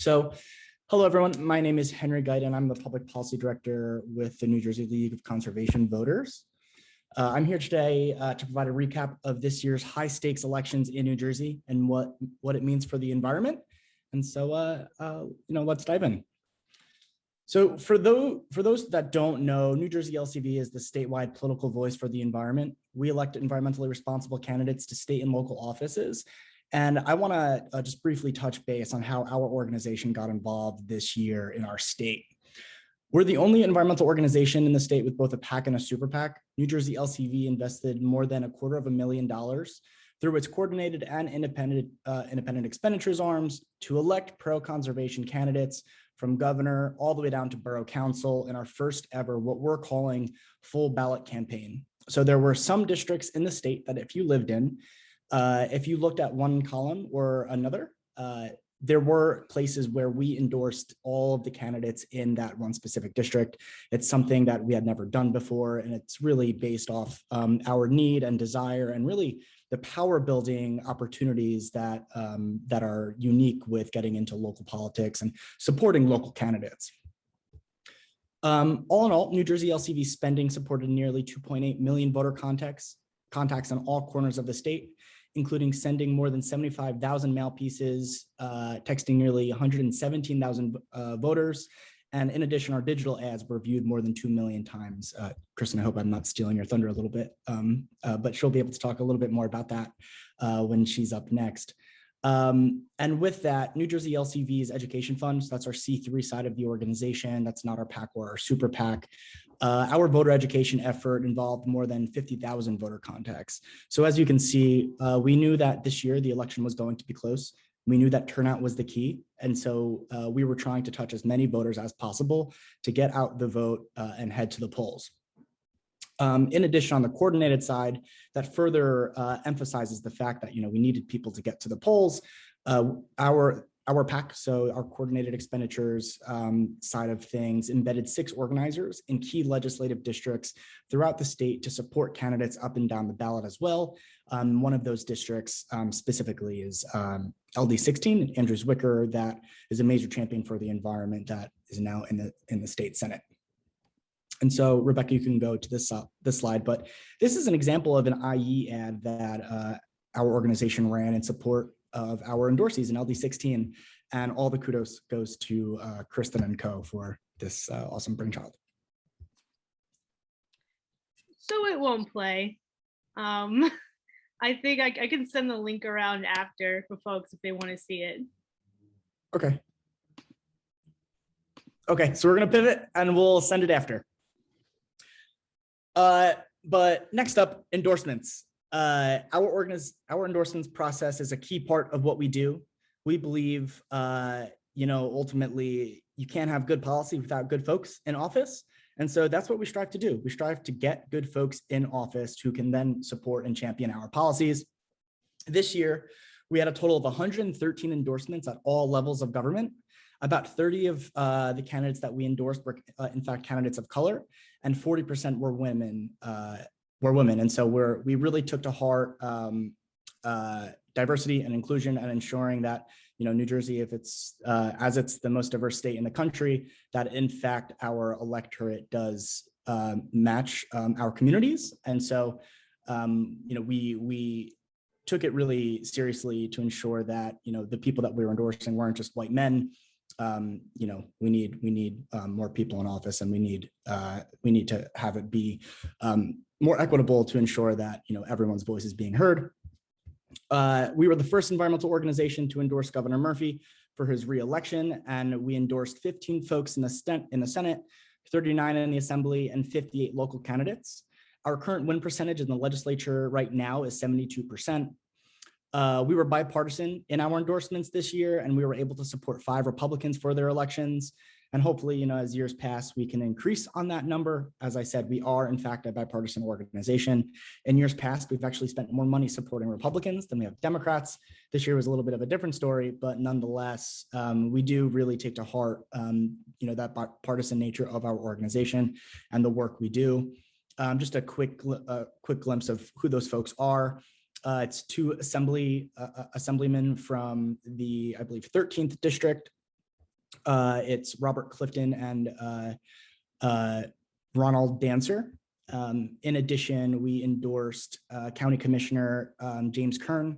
So, hello everyone, my name is Henry Gajda and I'm the Public Policy Director with the New Jersey League of Conservation Voters. I'm here today to provide a recap of this year's high stakes elections in New Jersey and what it means for the environment. And so, let's dive in. So for those that don't know, New Jersey LCV is the statewide political voice for the environment. We elect environmentally responsible candidates to state and local offices. And I want to just briefly touch base on how our organization got involved this year in our state. We're the only environmental organization in the state with both a PAC and a super PAC. New Jersey LCV invested more than $250,000 through its coordinated and independent expenditures arms to elect pro-conservation candidates from governor all the way down to borough council in our first ever, what we're calling full ballot campaign. So there were some districts in the state that if you lived in, if you looked at one column or another, there were places where we endorsed all of the candidates in that one specific district. It's something that we had never done before, and it's really based off our need and desire and really the power building opportunities that, that are unique with getting into local politics and supporting local candidates. All in all, New Jersey LCV spending supported nearly 2.8 million voter contacts on all corners of the state, including sending more than 75,000 mail pieces, texting nearly 117,000 voters. And in addition, our digital ads were viewed more than 2 million times. Kristen, I hope I'm not stealing your thunder a little bit, but she'll be able to talk a little bit more about that when she's up next. And with that, New Jersey LCV's education fund, so that's our C3 side of the organization, that's not our PAC or our super PAC. Our voter education effort involved more than 50,000 voter contacts. So as you can see, we knew that this year the election was going to be close. We knew that turnout was the key. And so we were trying to touch as many voters as possible to get out the vote and head to the polls. In addition, on the coordinated side, that further emphasizes the fact that, we needed people to get to the polls. Our PAC, so our coordinated expenditures side of things, embedded 6 organizers in key legislative districts throughout the state to support candidates up and down the ballot as well. One of those districts specifically is LD16, Andrew Zwicker, that is a major champion for the environment that is now in the state Senate. And so, Rebecca, you can go to this slide, but this is an example of an IE ad that our organization ran in support of our endorsees in LD16, and all the kudos goes to Kristen and co for this awesome brainchild. So it won't play. I think I can send the link around after for folks if they want to see it. Okay. Okay, so we're gonna pivot and we'll send it after. But next up, endorsements. Our endorsements process is a key part of what we do. We believe, ultimately you can't have good policy without good folks in office. And so that's what we strive to do. We strive to get good folks in office who can then support and champion our policies. This year, we had a total of 113 endorsements at all levels of government. About 30 of the candidates that we endorsed were, in fact, candidates of color, and 40% were women. And so we really took to heart diversity and inclusion and ensuring that New Jersey, if it's as it's the most diverse state in the country, that in fact our electorate does match our communities. And so we took it really seriously to ensure that the people that we were endorsing weren't just white men. We need more people in office, and we need to have it be more equitable to ensure that everyone's voice is being heard. We were the first environmental organization to endorse Governor Murphy for his re-election, and we endorsed 15 folks in the Senate, 39 in the Assembly, and 58 local candidates. Our current win percentage in the legislature right now is 72%. We were bipartisan in our endorsements this year, and we were able to support 5 Republicans for their elections. And hopefully, as years pass, we can increase on that number. As I said, we are, in fact, a bipartisan organization. In years past, we've actually spent more money supporting Republicans than we have Democrats. This year was a little bit of a different story, but nonetheless, we do really take to heart, that bipartisan nature of our organization and the work we do. Just a quick glimpse of who those folks are. It's 2 assemblymen from the, I believe, 13th district, It's Robert Clifton and Ronald Dancer. In addition, we endorsed County Commissioner James Kern,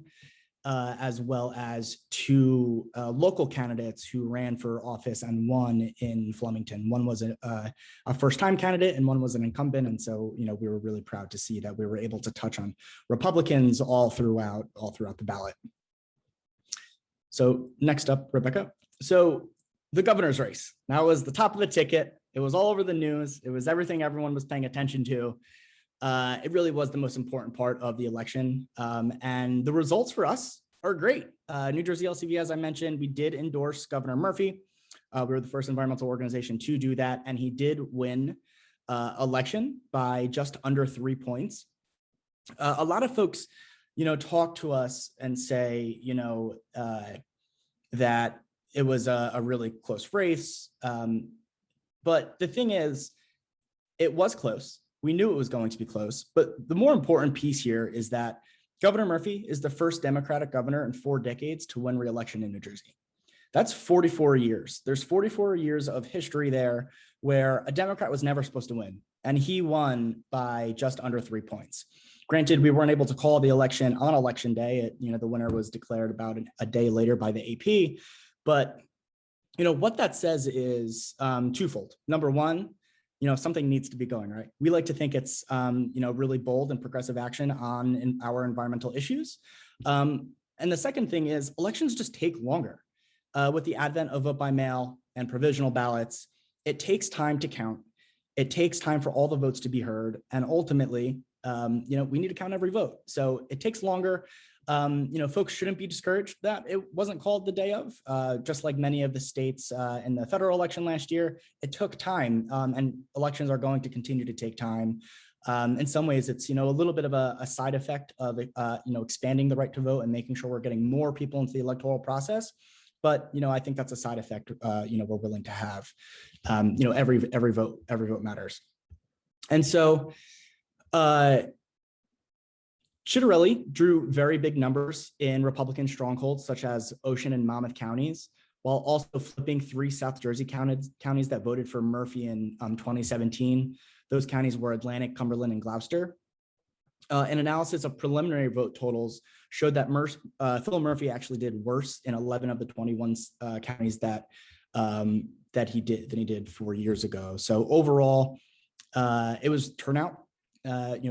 as well as two local candidates who ran for office and won in Flemington. One was a first-time candidate and one was an incumbent. And so, we were really proud to see that we were able to touch on Republicans all throughout the ballot. So next up, Rebecca. So the governor's race, that was the top of the ticket. It was all over the news. It was everything everyone was paying attention to. It really was the most important part of the election. And the results for us are great. New Jersey LCV, as I mentioned, we did endorse Governor Murphy. We were the first environmental organization to do that. And he did win election by just under 3 points. A lot of folks, talk to us and say, that it was a really close race. But the thing is, it was close. We knew it was going to be close, but the more important piece here is that Governor Murphy is the first Democratic governor in 4 decades to win re-election in New Jersey. That's 44 years. There's 44 years of history there where a Democrat was never supposed to win, and he won by just under 3 points. Granted, we weren't able to call the election on election day. The winner was declared about a day later by the AP, but what that says is twofold. Number one, something needs to be going right. We like to think it's, really bold and progressive action on our environmental issues. And the second thing is elections just take longer. With the advent of vote by mail and provisional ballots, it takes time to count. It takes time for all the votes to be heard. And ultimately, we need to count every vote. So it takes longer. Folks shouldn't be discouraged that it wasn't called the day of, just like many of the states in the federal election last year. It took time, and elections are going to continue to take time. In some ways, it's a little bit of a side effect of expanding the right to vote and making sure we're getting more people into the electoral process. But I think that's a side effect we're willing to have. Every vote matters, and so. Citarelli drew very big numbers in Republican strongholds such as Ocean and Monmouth counties, while also flipping 3 South Jersey counties that voted for Murphy in 2017. Those counties were Atlantic, Cumberland, and Gloucester. An analysis of preliminary vote totals showed that Phil Murphy actually did worse in 11 of the 21 counties that he did 4 years ago. So overall, it was turnout.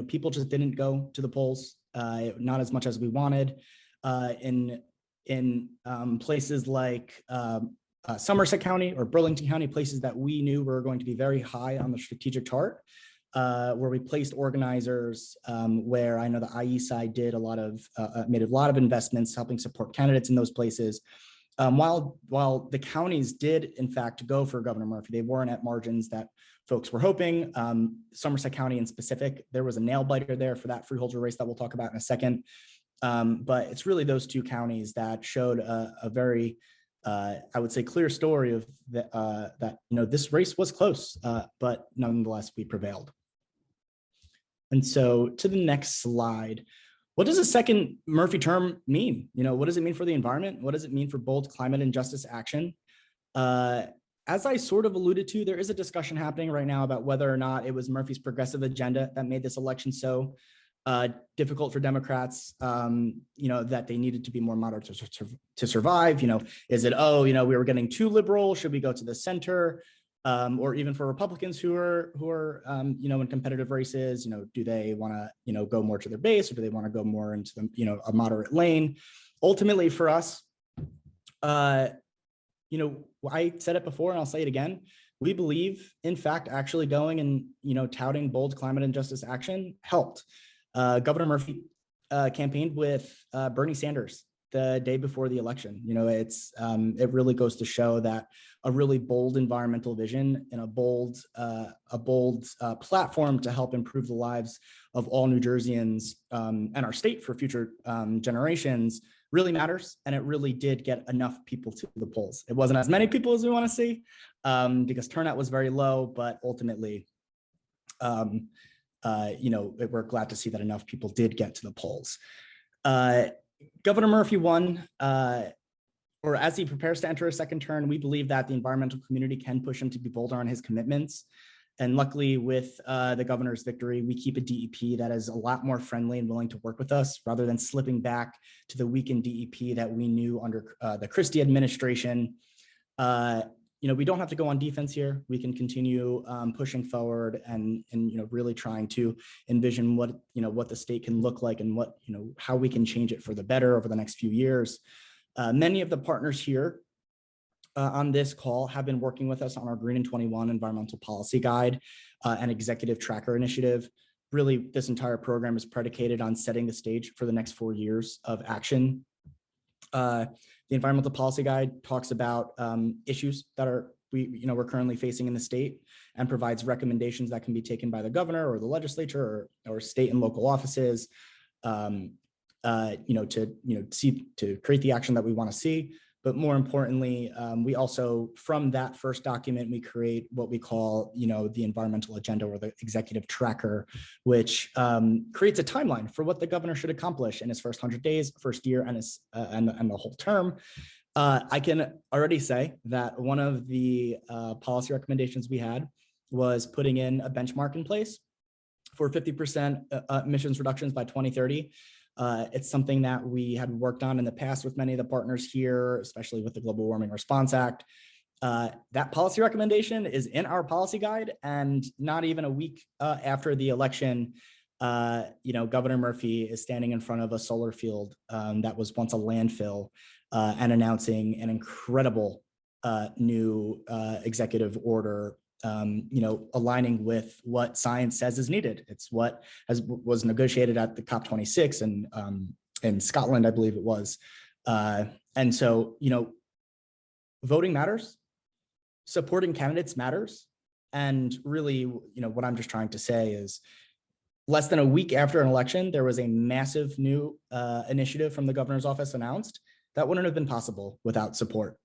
People just didn't go to the polls, not as much as we wanted. In places like Somerset County or Burlington County, places that we knew were going to be very high on the strategic chart, where we placed organizers, where I know the IE side did made a lot of investments helping support candidates in those places. While the counties did in fact go for Governor Murphy, they weren't at margins that folks were hoping. Somerset County in specific, there was a nail biter there for that freeholder race that we'll talk about in a second. But it's really those 2 counties that showed a very, I would say, clear story of that this race was close, but nonetheless we prevailed. And so to the next slide. What does a second Murphy term mean? What does it mean for the environment? What does it mean for bold climate and justice action? As I sort of alluded to, there is a discussion happening right now about whether or not it was Murphy's progressive agenda that made this election so difficult for Democrats, that they needed to be more moderate to survive. Is it, we were getting too liberal? Should we go to the center? Or even for Republicans who are in competitive races, do they want to, go more to their base, or do they want to go more into the, a moderate lane? Ultimately for us, I said it before and I'll say it again. We believe, in fact, actually going and, touting bold climate and justice action helped. Governor Murphy campaigned with Bernie Sanders the day before the election. It really goes to show that a really bold environmental vision and a bold platform to help improve the lives of all New Jerseyans and our state for future generations really matters. And it really did get enough people to the polls. It wasn't as many people as we want to see because turnout was very low, but ultimately, we're glad to see that enough people did get to the polls. Governor Murphy won or as he prepares to enter a second term, we believe that the environmental community can push him to be bolder on his commitments. And luckily, with the governor's victory, we keep a DEP that is a lot more friendly and willing to work with us, rather than slipping back to the weakened DEP that we knew under the Christie administration. We don't have to go on defense here. We can continue pushing forward and really trying to envision what the state can look like and how we can change it for the better over the next few years. Many of the partners here on this call have been working with us on our Green in 21 environmental policy guide and executive tracker initiative. Really, this entire program is predicated on setting the stage for the next 4 years of action. The environmental policy guide talks about issues that we're currently facing in the state, and provides recommendations that can be taken by the governor or the legislature or state and local offices to create the action that we want to see. But more importantly, we also, from that first document, we create what we call, the environmental agenda, or the executive tracker, which creates a timeline for what the governor should accomplish in his first 100 days, first year, and the whole term. I can already say that one of the policy recommendations we had was putting in a benchmark in place for 50% emissions reductions by 2030. It's something that we had worked on in the past with many of the partners here, especially with the Global Warming Response Act. That policy recommendation is in our policy guide, and not even a week after the election, Governor Murphy is standing in front of a solar field that was once a landfill and announcing an incredible new executive order, aligning with what science says is needed. It's what was negotiated at the COP26 and in Scotland, I believe it was. And so, voting matters, supporting candidates matters. And really, what I'm just trying to say is, less than a week after an election, there was a massive new initiative from the governor's office announced that wouldn't have been possible without support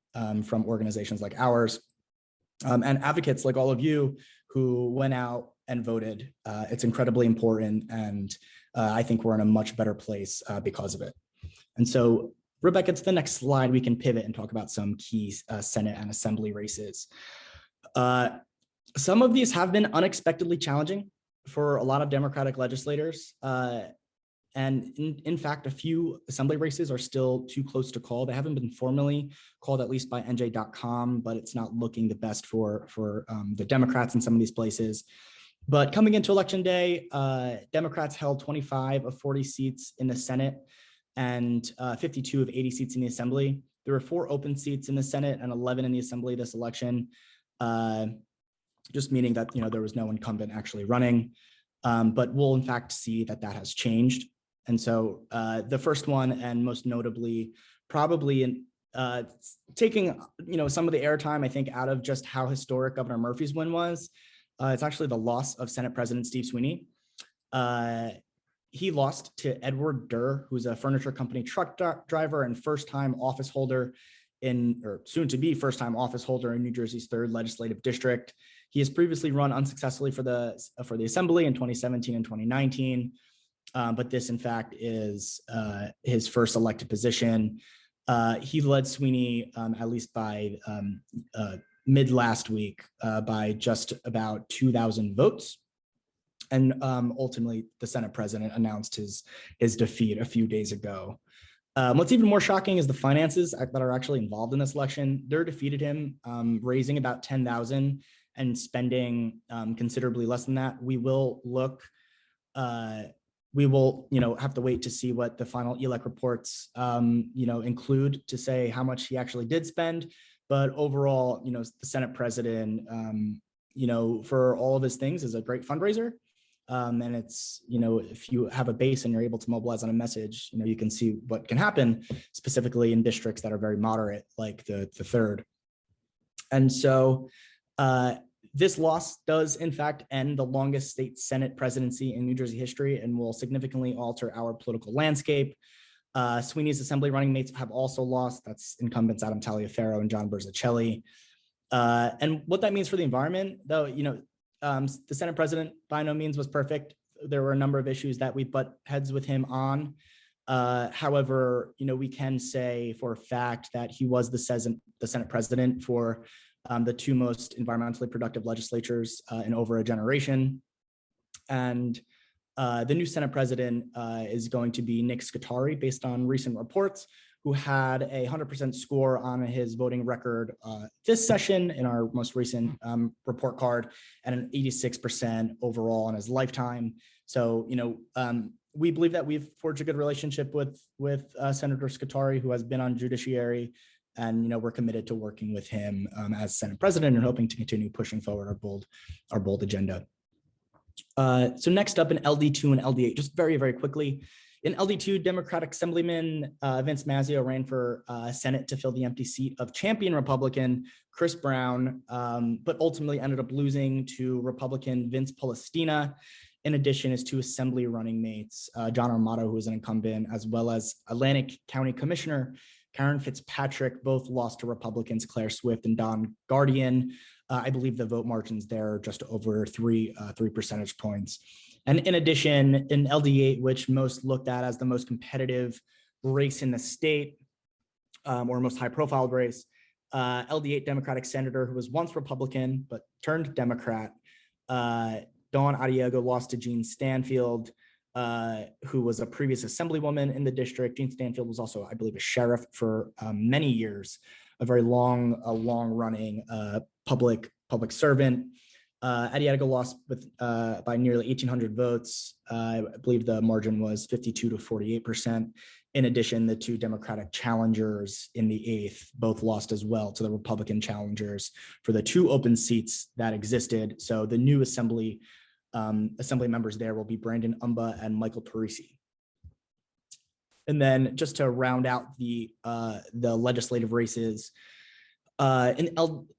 from organizations like ours. And advocates like all of you who went out and voted. It's incredibly important, and I think we're in a much better place because of it. And so, Rebecca, to the next slide, we can pivot and talk about some key Senate and Assembly races. Some of these have been unexpectedly challenging for a lot of Democratic legislators. And in fact, a few Assembly races are still too close to call. They haven't been formally called, at least by NJ.com, but it's not looking the best for the Democrats in some of these places. But coming into Election Day, Democrats held 25 of 40 seats in the Senate and 52 of 80 seats in the Assembly. There were 4 open seats in the Senate and 11 in the Assembly this election, just meaning that there was no incumbent actually running. But we'll in fact see that has changed. And so the first one, and most notably, probably in taking some of the airtime, I think, out of just how historic Governor Murphy's win was, it's actually the loss of Senate President Steve Sweeney. He lost to Edward Durr, who's a furniture company truck driver and first-time office holder soon to be first-time office holder in New Jersey's 3rd legislative district. He has previously run unsuccessfully for the Assembly in 2017 and 2019, but this, in fact, is his first elected position. He led Sweeney, at least by mid last week, by just about 2,000 votes. And ultimately, the Senate president announced his defeat a few days ago. What's even more shocking is the finances that are actually involved in this election. Durr defeated him, raising about $10,000 and spending considerably less than that. We will have to wait to see what the final ELEC reports, include to say how much he actually did spend. But overall, the Senate president, for all of his things, is a great fundraiser. And it's, if you have a base and you're able to mobilize on a message, you can see what can happen, specifically in districts that are very moderate, like the 3rd. And so this loss does, in fact, end the longest state Senate presidency in New Jersey history and will significantly alter our political landscape. Sweeney's Assembly running mates have also lost. That's incumbents Adam Taliaferro and John Berzacelli. And what that means for the environment, though, the Senate president by no means was perfect. There were a number of issues that we butt heads with him on. However, we can say for a fact that he was the Senate president for the two most environmentally productive legislatures in over a generation. And the new Senate president is going to be Nick Scutari, based on recent reports, who had a 100% score on his voting record this session in our most recent report card, and an 86% overall in his lifetime. So, we believe that we've forged a good relationship with Senator Scutari, who has been on judiciary, and we're committed to working with him as Senate president and hoping to continue pushing forward our bold agenda. So next up in LD2 and LD8, just very, very quickly. In LD2, Democratic Assemblyman Vince Mazzeo ran for Senate to fill the empty seat of champion Republican Chris Brown, but ultimately ended up losing to Republican Vince Palestina. In addition, his two assembly running mates, John Armato, who is an incumbent, as well as Atlantic County Commissioner Karen Fitzpatrick, both lost to Republicans Claire Swift and Don Guardian. I believe the vote margins there are just over three percentage points. And in addition, in LD8, which most looked at as the most competitive race in the state, or most high-profile race, LD8 Democratic Senator, who was once Republican but turned Democrat, Dawn Adiego, lost to Jean Stanfield, who was a previous assemblywoman in the district. Jean Stanfield was also, I believe, a sheriff for many years, a very long-running public servant. Adiego lost by nearly 1,800 votes. I believe the margin was 52 to 48%. In addition, the two Democratic challengers in the 8th both lost as well to the Republican challengers for the two open seats that existed. So the new assembly members there will be Brandon Umba and Michael Parisi. And then just to round out the legislative races, in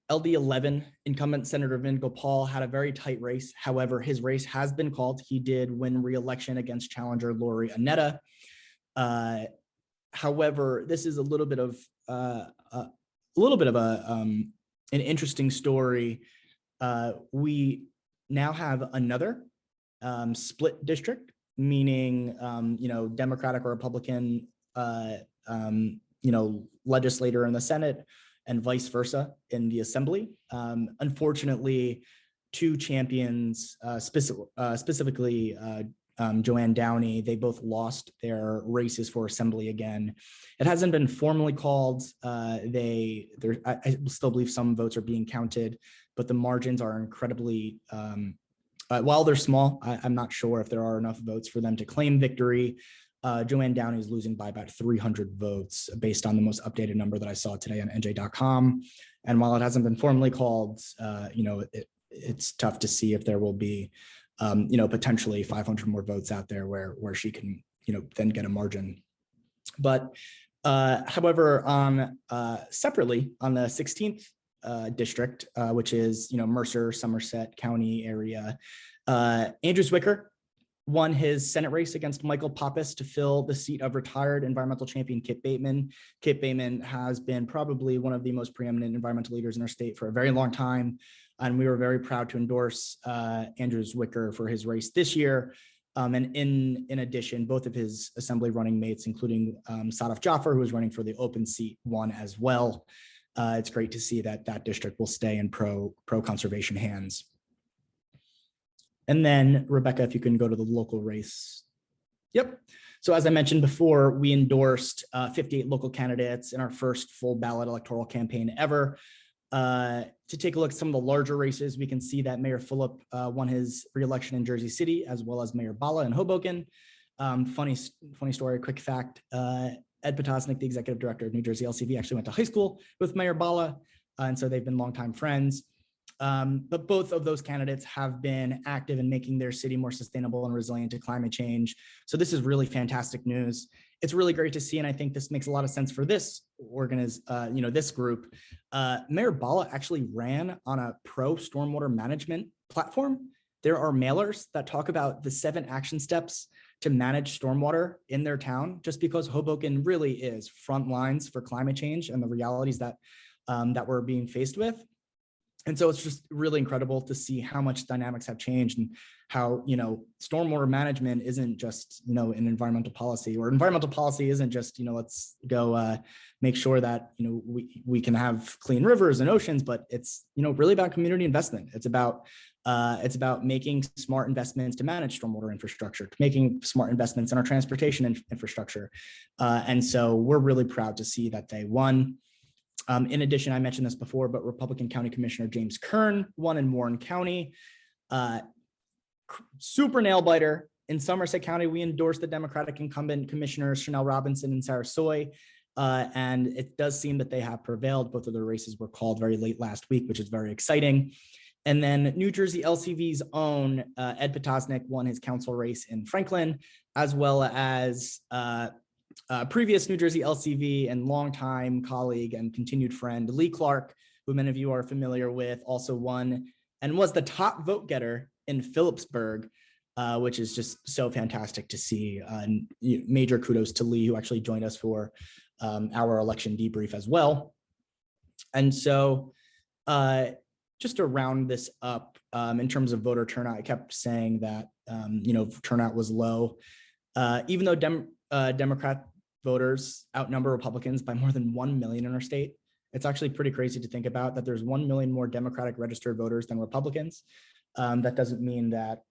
LD11, incumbent Senator Vin Gopal had a very tight race. However, his race has been called. He did win re-election against challenger Lori Annetta. However, this is a little bit of an interesting story. We now have another split district, meaning Democratic or Republican legislator in the Senate, and vice versa in the Assembly. Unfortunately, two champions, specifically Joanne Downey, they both lost their races for Assembly again. It hasn't been formally called. I still believe some votes are being counted, but the margins are incredibly, while they're small, I'm not sure if there are enough votes for them to claim victory. Joanne Downey is losing by about 300 votes based on the most updated number that I saw today on NJ.com. And while it hasn't been formally called, it's tough to see if there will be, potentially 500 more votes out there where she can, then get a margin. But however, separately on the 16th district, which is, Mercer, Somerset County area, Andrew Zwicker won his Senate race against Michael Pappas to fill the seat of retired environmental champion Kip Bateman. Kip Bateman has been probably one of the most preeminent environmental leaders in our state for a very long time, and we were very proud to endorse Andrew Zwicker for his race this year. And in addition, both of his assembly running mates, including Sadaf Jaffer, who is running for the open seat, won as well. It's great to see that district will stay in pro-conservation hands. And then, Rebecca, if you can go to the local race. Yep. So as I mentioned before, we endorsed 58 local candidates in our first full ballot electoral campaign ever. To take a look at some of the larger races, we can see that Mayor Phillip won his re-election in Jersey City, as well as Mayor Bala in Hoboken. Funny story, quick fact, Ed Potosnik, the executive director of NJLCV, actually went to high school with Mayor Bala, and so they've been longtime friends. But both of those candidates have been active in making their city more sustainable and resilient to climate change. So this is really fantastic news. It's really great to see, and I think this makes a lot of sense for this this group. Mayor Bala actually ran on a pro stormwater management platform. There are mailers that talk about the 7 action steps to manage stormwater in their town, just because Hoboken really is front lines for climate change and the realities that we're being faced with. And so it's just really incredible to see how much dynamics have changed and how, stormwater management isn't just, an environmental policy, or environmental policy isn't just, let's go make sure that, we can have clean rivers and oceans, but it's, really about community investment. It's about making smart investments to manage stormwater infrastructure, making smart investments in our transportation infrastructure. And so we're really proud to see that they won. In addition, I mentioned this before, but Republican County Commissioner James Kern won in Warren County. Super nail biter. In Somerset County, we endorsed the Democratic incumbent commissioners Chanel Robinson and Sarah Soy. And it does seem that they have prevailed. Both of the races were called very late last week, which is very exciting. And then New Jersey LCV's own Ed Potosnik won his council race in Franklin, as well as previous New Jersey LCV and longtime colleague and continued friend Lee Clark, who many of you are familiar with, also won and was the top vote getter in Phillipsburg, which is just so fantastic to see. Major kudos to Lee, who actually joined us for our election debrief as well. And so just to round this up, in terms of voter turnout, I kept saying that, turnout was low, even though Democrat voters outnumber Republicans by more than 1 million in our state. It's actually pretty crazy to think about that there's 1 million more Democratic registered voters than Republicans. That doesn't mean that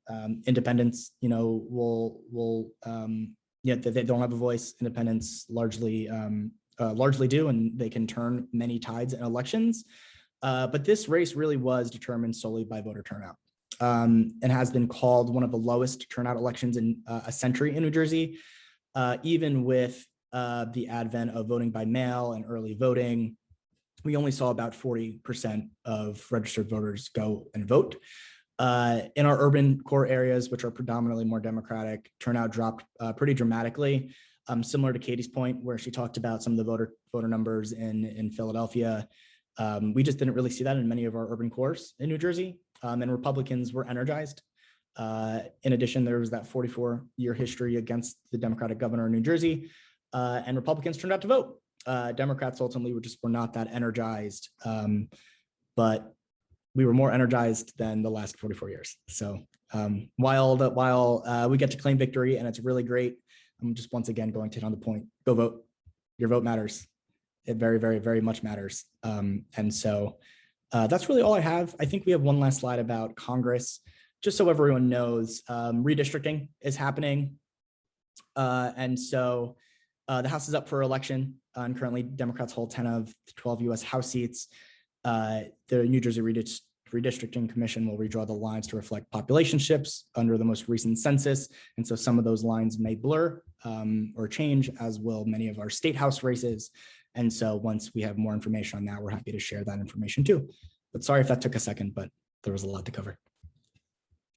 independents, they don't have a voice. Independents largely do, and they can turn many tides in elections. But this race really was determined solely by voter turnout. And has been called one of the lowest turnout elections in a century in New Jersey. Even with the advent of voting by mail and early voting, we only saw about 40% of registered voters go and vote. In our urban core areas, which are predominantly more Democratic, turnout dropped pretty dramatically, similar to Katie's point, where she talked about some of the voter numbers in Philadelphia. We just didn't really see that in many of our urban cores in New Jersey, and Republicans were energized. In addition, there was that 44-year history against the Democratic governor in New Jersey, and Republicans turned out to vote. Democrats ultimately were not that energized, but we were more energized than the last 44 years. So while we get to claim victory and it's really great, I'm just once again going to hit on the point: go vote. Your vote matters. It very, very, very much matters. And so that's really all I have. I think we have one last slide about Congress. Just so everyone knows, redistricting is happening. And so the House is up for election, and currently Democrats hold 10 of the 12 US House seats. The New Jersey Redistricting Commission will redraw the lines to reflect population shifts under the most recent census. And so some of those lines may blur or change, as will many of our state house races. And so once we have more information on that, we're happy to share that information too. But sorry if that took a second, but there was a lot to cover.